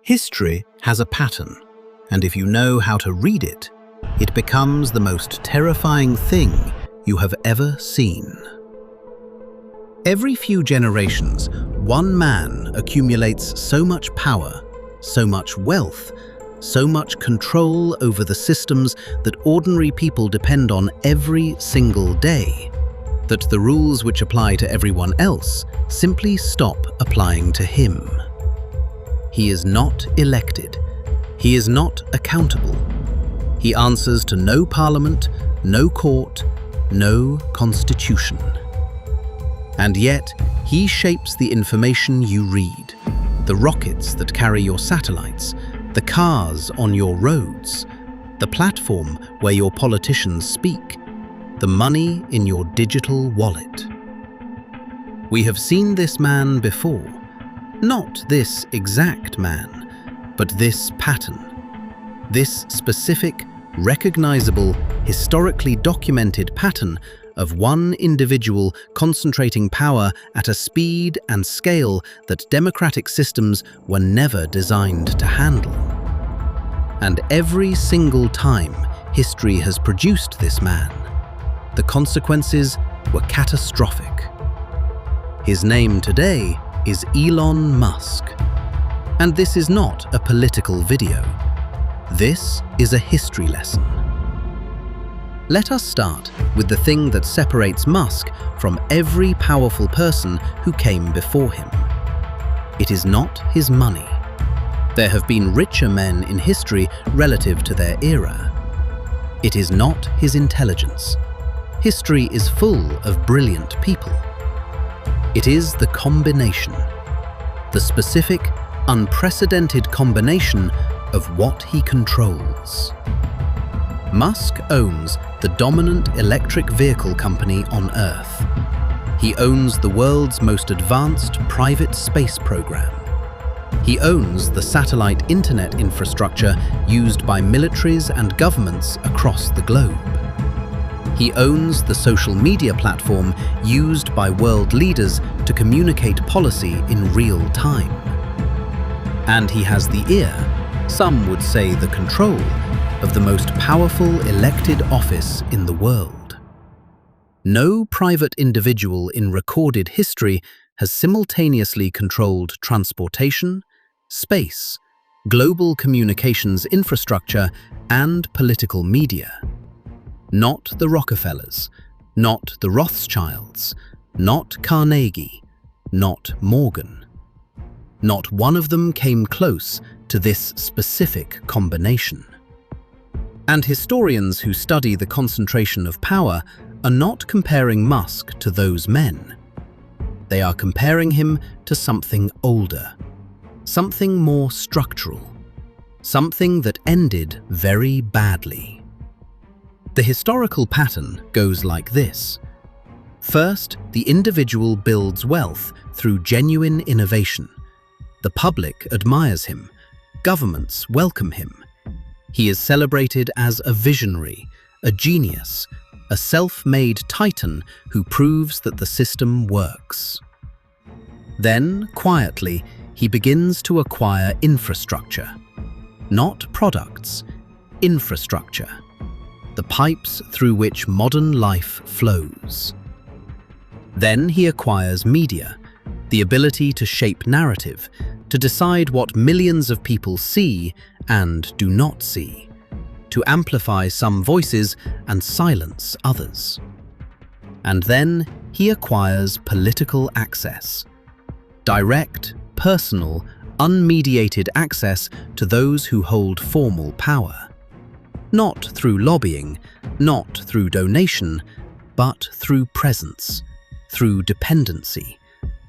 History has a pattern, and if you know how to read it, it becomes the most terrifying thing you have ever seen. Every few generations, one man accumulates so much power, so much wealth, so much control over the systems that ordinary people depend on every single day, that the rules which apply to everyone else simply stop applying to him. He is not elected. He is not accountable. He answers to no parliament, no court, no constitution. And yet, he shapes the information you read, the rockets that carry your satellites, the cars on your roads, the platform where your politicians speak, the money in your digital wallet. We have seen this man before. Not this exact man, but this pattern. This specific, recognizable, historically documented pattern of one individual concentrating power at a speed and scale that democratic systems were never designed to handle. And every single time history has produced this man, the consequences were catastrophic. His name today is Elon Musk. And this is not a political video. This is a history lesson. Let us start with the thing that separates Musk from every powerful person who came before him. It is not his money. There have been richer men in history relative to their era. It is not his intelligence. History is full of brilliant people. It is the combination, the specific, unprecedented combination of what he controls. Musk owns the dominant electric vehicle company on Earth. He owns the world's most advanced private space program. He owns the satellite internet infrastructure used by militaries and governments across the globe. He owns the social media platform used by world leaders to communicate policy in real time. And he has the ear, some would say the control, of the most powerful elected office in the world. No private individual in recorded history has simultaneously controlled transportation, space, global communications infrastructure, and political media. Not the Rockefellers, not the Rothschilds, not Carnegie, not Morgan. Not one of them came close to this specific combination. And historians who study the concentration of power are not comparing Musk to those men. They are comparing him to something older, something more structural, something that ended very badly. The historical pattern goes like this. First, the individual builds wealth through genuine innovation. The public admires him. Governments welcome him. He is celebrated as a visionary, a genius, a self-made titan who proves that the system works. Then, quietly, he begins to acquire infrastructure. Not products, infrastructure. The pipes through which modern life flows. Then he acquires media, the ability to shape narrative, to decide what millions of people see and do not see, to amplify some voices and silence others. And then he acquires political access. Direct, personal, unmediated access to those who hold formal power. Not through lobbying, not through donation, but through presence, through dependency,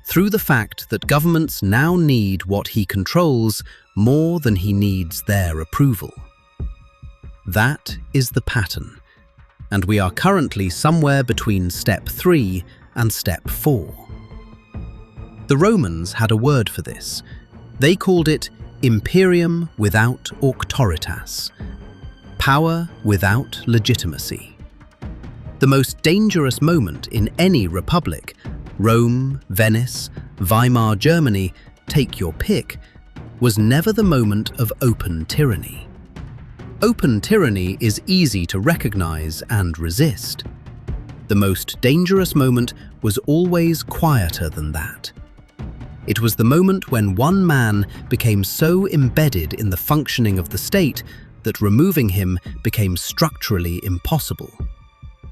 through the fact that governments now need what he controls more than he needs their approval. That is the pattern, and we are currently somewhere between step 3 and step 4. The Romans had a word for this. They called it imperium without auctoritas, power without legitimacy. The most dangerous moment in any republic, Rome, Venice, Weimar Germany, take your pick, was never the moment of open tyranny. Open tyranny is easy to recognize and resist. The most dangerous moment was always quieter than that. It was the moment when one man became so embedded in the functioning of the state that removing him became structurally impossible.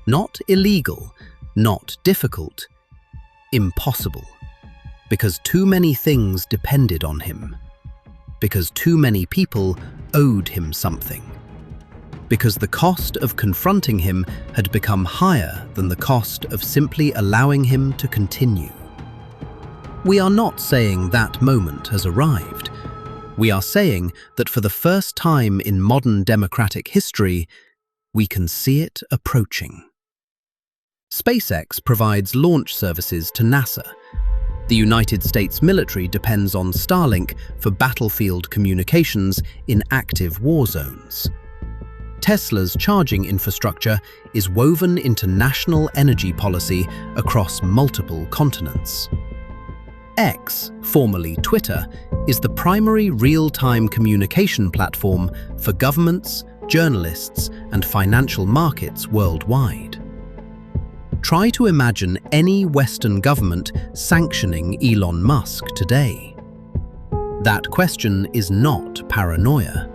Not illegal, not difficult, impossible. Because too many things depended on him. Because too many people owed him something. Because the cost of confronting him had become higher than the cost of simply allowing him to continue. We are not saying that moment has arrived. We are saying that for the first time in modern democratic history, we can see it approaching. SpaceX provides launch services to NASA. The United States military depends on Starlink for battlefield communications in active war zones. Tesla's charging infrastructure is woven into national energy policy across multiple continents. X, formerly Twitter, is the primary real-time communication platform for governments, journalists, and financial markets worldwide. Try to imagine any Western government sanctioning Elon Musk today. That question is not paranoia.